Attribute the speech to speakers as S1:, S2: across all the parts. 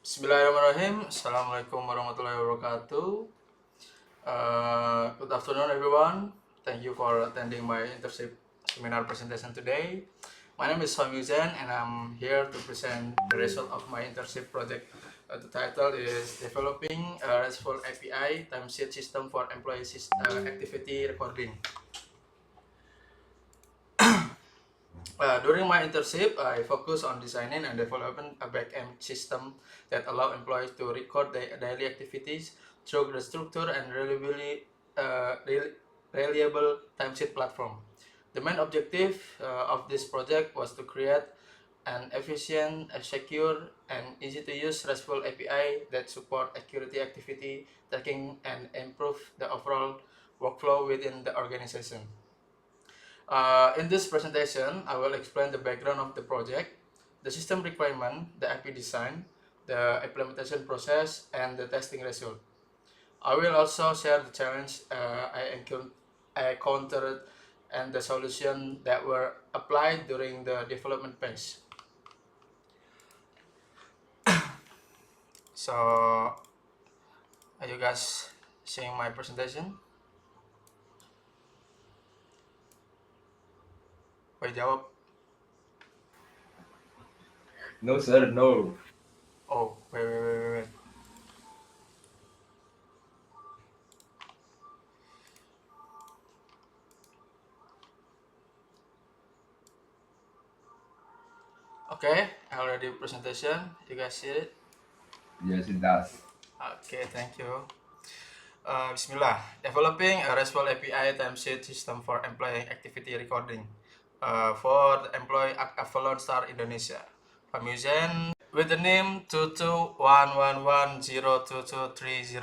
S1: Bismillahirrahmanirrahim. Assalamualaikum warahmatullahi wabarakatuh. Good afternoon, everyone. Thank you for attending my internship seminar presentation today. My name is Swami Uzain, and I'm here to present the result of my internship project. The title is Developing a RESTful API Timesheet System for Employee Activity Recording. During my internship, I focus on designing and developing a back-end system that allow employees to record their daily activities through the structure and reliable timesheet platform. The main objective of this project was to create an efficient, secure, and easy-to-use RESTful API that support accurate activity tracking and improve the overall workflow within the organization. In this presentation, I will explain the background of the project, the system requirement, the IP design, the implementation process, and the testing result. I will also share the challenge I encountered and the solution that were applied during the development phase. So, are you guys seeing my presentation? Jawab.
S2: No, sir, no.
S1: Oh, wait. Okay, I already presentation. You guys see it?
S2: Yes, it does.
S1: Okay, thank you. Bismillah, developing a RESTful API timesheet system for employee activity recording for the employee Avalon Star Indonesia. Pamuzen with the name 22111022230.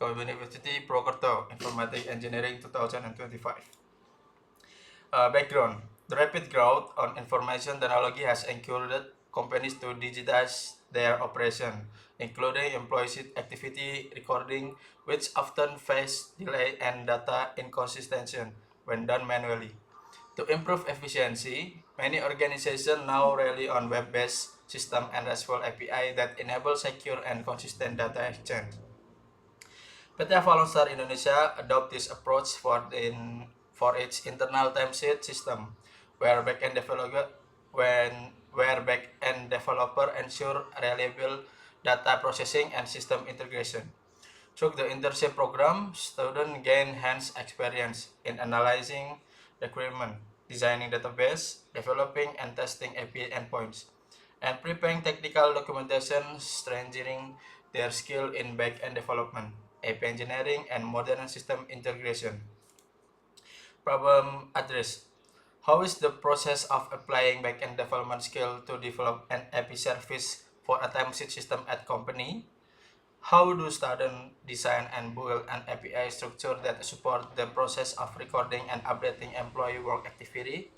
S1: The University Prokerto, Informatic Engineering 2025. Background. The rapid growth on information technology has encouraged companies to digitize their operation, including employee activity recording, which often face delay and data inconsistency when done manually. To improve efficiency, many organizations now rely on web-based system and RESTful API that enable secure and consistent data exchange. PT Avalon Star Indonesia adopt this approach for its internal timesheet system, where back-end developer ensure reliable data processing and system integration. Through the internship program, students gain hands experience in analyzing requirement, designing database, developing and testing API endpoints, and preparing technical documentation, strengthening their skill in back-end development, API engineering, and modern system integration. Problem address. How is the process of applying back-end development skill to develop an API service for a timesheet system at company? How do students design and build an API structure that support the process of recording and updating employee work activity?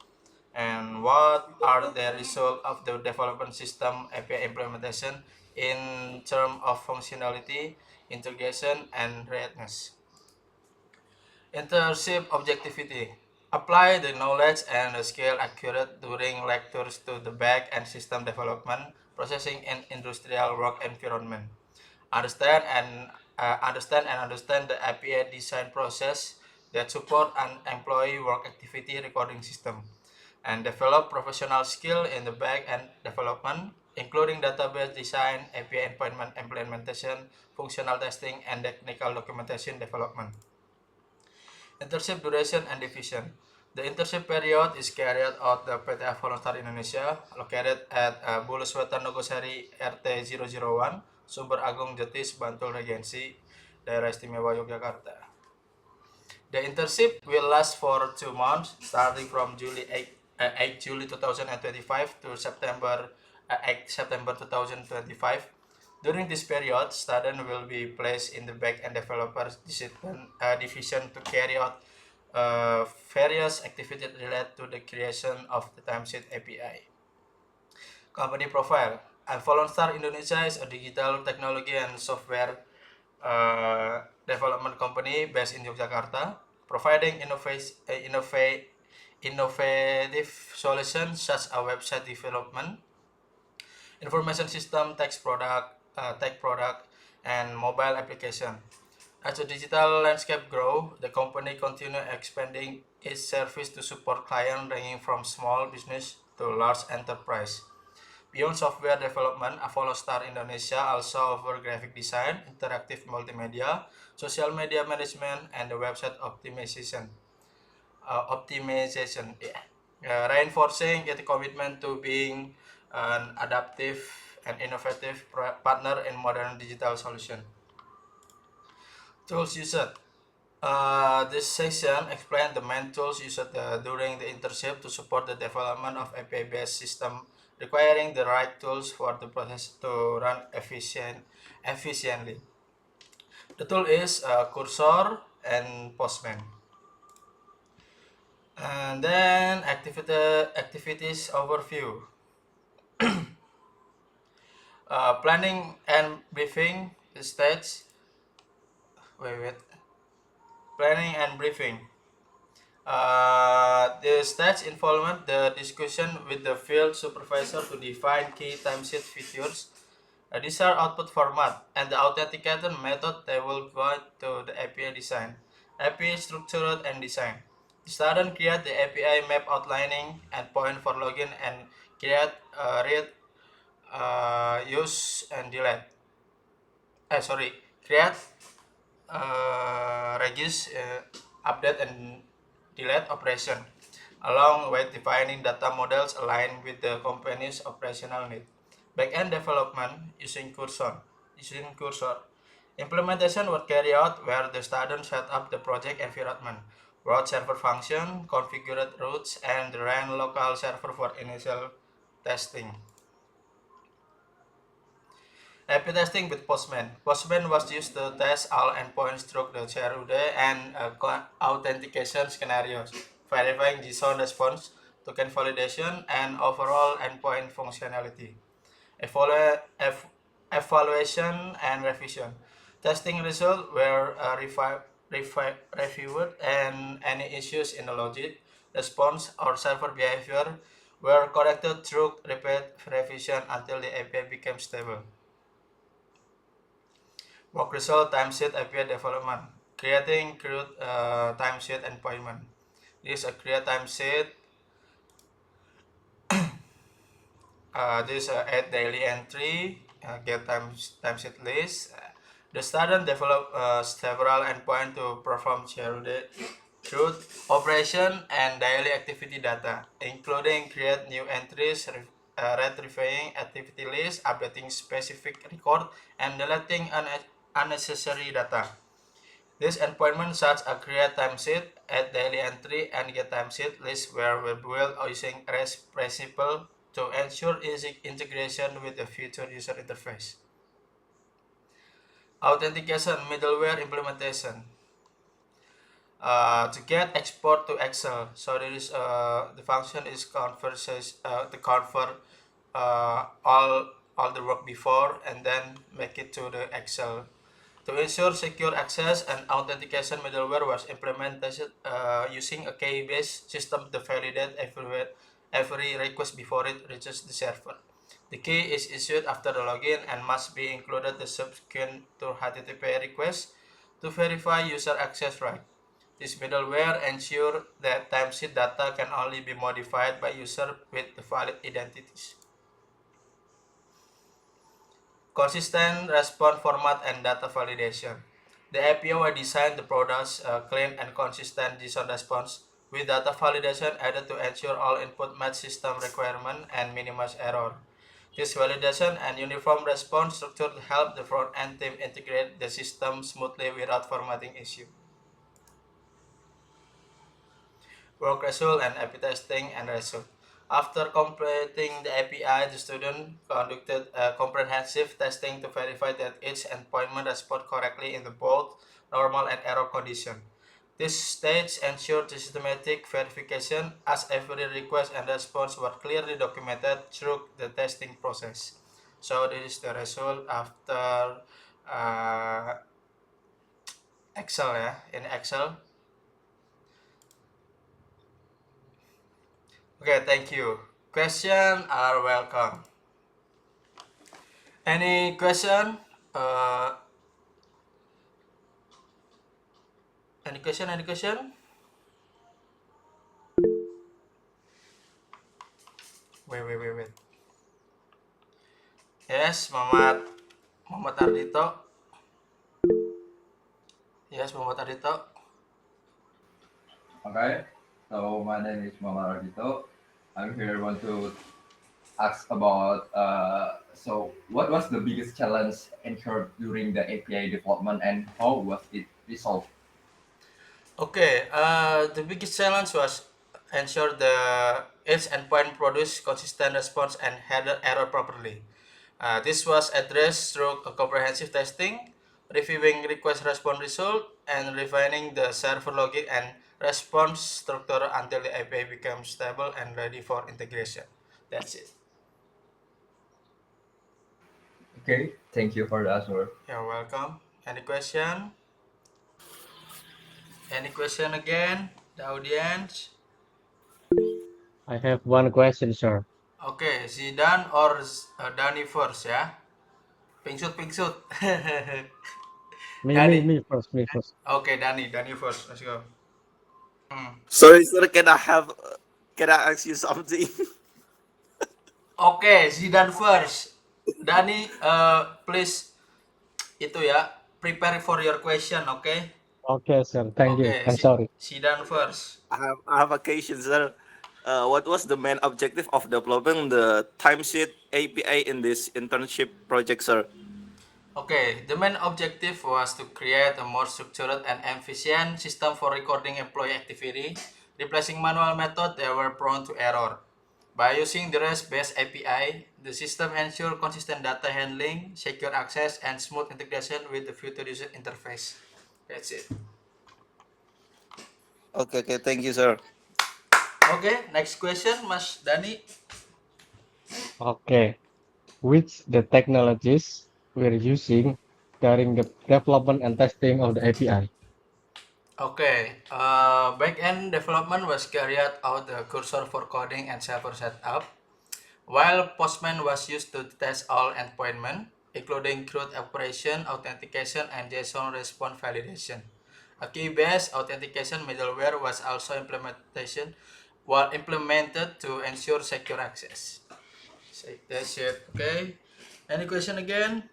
S1: And what are the results of the development system API implementation in terms of functionality, integration, and readiness? Internship objectivity. Apply the knowledge and the skill accurate during lectures to the back and system development, processing in industrial work environment. Understand the API design process that support an employee work activity recording system, and develop professional skill in the back-end development, including database design, API endpoint implementation, functional testing, and technical documentation development. Internship duration and division. The internship period is carried out the PT Avalon Star Indonesia, located at Bulus Wetan Nogosari RT001, Sumber Agung Jetis, Bantul Regency, Daerah Istimewa Yogyakarta. The internship will last for 2 months, starting from July 2025 to September 2025. During this period, students will be placed in the back-end developers division to carry out various activities related to the creation of the timesheet API. Company profile. Avalon Star Indonesia is a digital technology and software development company based in Yogyakarta, providing innovative solutions such as website development, information system, text product, tech product, and mobile application. As the digital landscape grows, the company continues expanding its service to support clients ranging from small business to large enterprise. Beyond software development, Avolo Star Indonesia also offers graphic design, interactive multimedia, social media management, and the website optimization, yeah. Reinforcing its commitment to being an adaptive and innovative partner in modern digital solution. Tools used. This section explains the main tools used during the internship to support the development of API-based system, requiring the right tools for the process to run efficiently. The tool is Cursor and Postman. And then activities overview. Planning and briefing stage. Wait. Planning and briefing. The stage involvement the discussion with the field supervisor to define key timesheet features. These are output format and the authenticator method they will go to the API design. API structure and design. The student create the API map outlining endpoint for login and create, read, use and delete. Create, regis, update and delete operation, along with defining data models aligned with the company's operational need. Backend development using Cursor. Implementation was carried out where the student set up the project environment, wrote server function, configured routes, and ran local server for initial testing. A/B testing with Postman. Postman was used to test all endpoints through the CRUD and authentication scenarios, verifying JSON response, token validation, and overall endpoint functionality. Evaluation and revision. Testing results were reviewed, and any issues in the logic, response, or server behavior were corrected through repeat revision until the API became stable. Work result timesheet API development. Creating CRUD timesheet endpoint. This is a create timesheet. This add daily entry. Get timesheet list. The student develop several endpoints to perform CRUD operation and daily activity data, including create new entries, retrieving activity list, updating specific record, and deleting unnecessary data. This endpoint such as create timesheet, add daily entry, and get timesheet list were built using REST principle to ensure easy integration with the future user interface. Authentication middleware implementation. To get export to Excel, so there is the function is to convert all the work before and then make it to the Excel. To ensure secure access, and authentication middleware was implemented using a key-based system to validate every request before it reaches the server. The key is issued after the login and must be included the subsequent to HTTP request to verify user access right. This middleware ensures that timesheet data can only be modified by user with valid identities. Consistent response format and data validation. The API designed the product's clean and consistent JSON response with data validation added to ensure all input match system requirement and minimize error. This validation and uniform response structure help the front-end team integrate the system smoothly without formatting issue. Work result and API testing and result. After completing the API, the student conducted a comprehensive testing to verify that each endpoint responds correctly in the both normal and error condition. This stage ensured systematic verification as every request and response were clearly documented through the testing process. So this is the result after Excel ya, in Excel. Okay, thank you. Questions are welcome. Any question? Uh, any question? Any question? Wait. Yes, Muhammad Ardito. Yes, Muhammad Ardito.
S2: Okay. So my name is Muhammad Ardito. I'm here want to ask about so what was the biggest challenge encountered during the API development and how was it resolved?
S1: Okay, the biggest challenge was ensure each endpoint produce consistent response and handle error properly. This was addressed through a comprehensive testing, reviewing request response result, and refining the server logic and response structure until the API becomes stable and ready for integration. That's it.
S2: Okay, thank you for the answer.
S1: You're welcome. Any question? Any question again? The audience?
S3: I have one question, sir.
S1: Oke, Zidan or Dani first ya. Pingsut.
S3: Me, me,
S1: Dani.
S3: me first, me first.
S1: Oke, Dani first. Let's go.
S4: Sorry, sir. Can I ask you something?
S1: Oke, Zidan first. Dani, please itu ya, prepare for your question, oke?
S3: Okay, sir. Thank you.
S1: Oke,
S3: I'm sorry.
S1: Zidan first.
S4: I have a question, sir. What was the main objective of developing the timesheet API in this internship project, sir?
S1: Okay, the main objective was to create a more structured and efficient system for recording employee activity, replacing manual methods that were prone to error. By using the REST-based API, the system ensures consistent data handling, secure access, and smooth integration with the future user interface. That's it.
S4: Okay. Thank you, sir.
S1: Okay, next question, Mas Dani.
S3: Okay. Which the technologies we're using during the development and testing of the API?
S1: Okay, back-end development was carried out the cursor for coding and server setup, while Postman was used to test all endpointment, including CRUD operation, authentication, and JSON response validation. A key-based authentication middleware was also implemented to ensure secure access. So that's it. Okay. Any question again?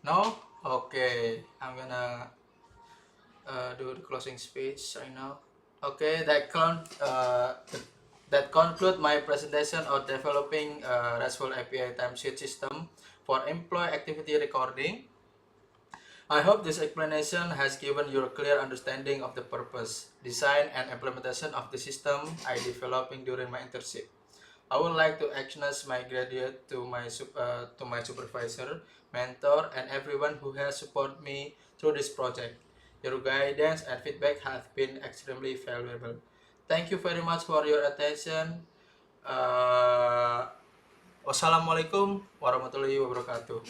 S1: No? Okay. I'm gonna do the closing speech right now. Okay, that conclude my presentation of developing a RESTful API timesheet system for employee activity recording. I hope this explanation has given you a clear understanding of the purpose, design, and implementation of the system I developing during my internship. I would like to extend my gratitude to my supervisor, mentor, and everyone who has supported me through this project. Your guidance and feedback have been extremely valuable. Thank you very much for your attention. Wassalamualaikum warahmatullahi wabarakatuh.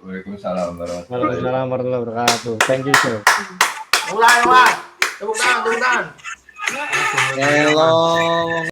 S2: Waalaikumsalam warahmatullahi
S3: Waalaikumsalam
S2: wabarakatuh.
S3: warahmatullahi wabarakatuh. Thank you, sir.
S1: Mulai, Wan. Tepuk tangan.
S4: Hello.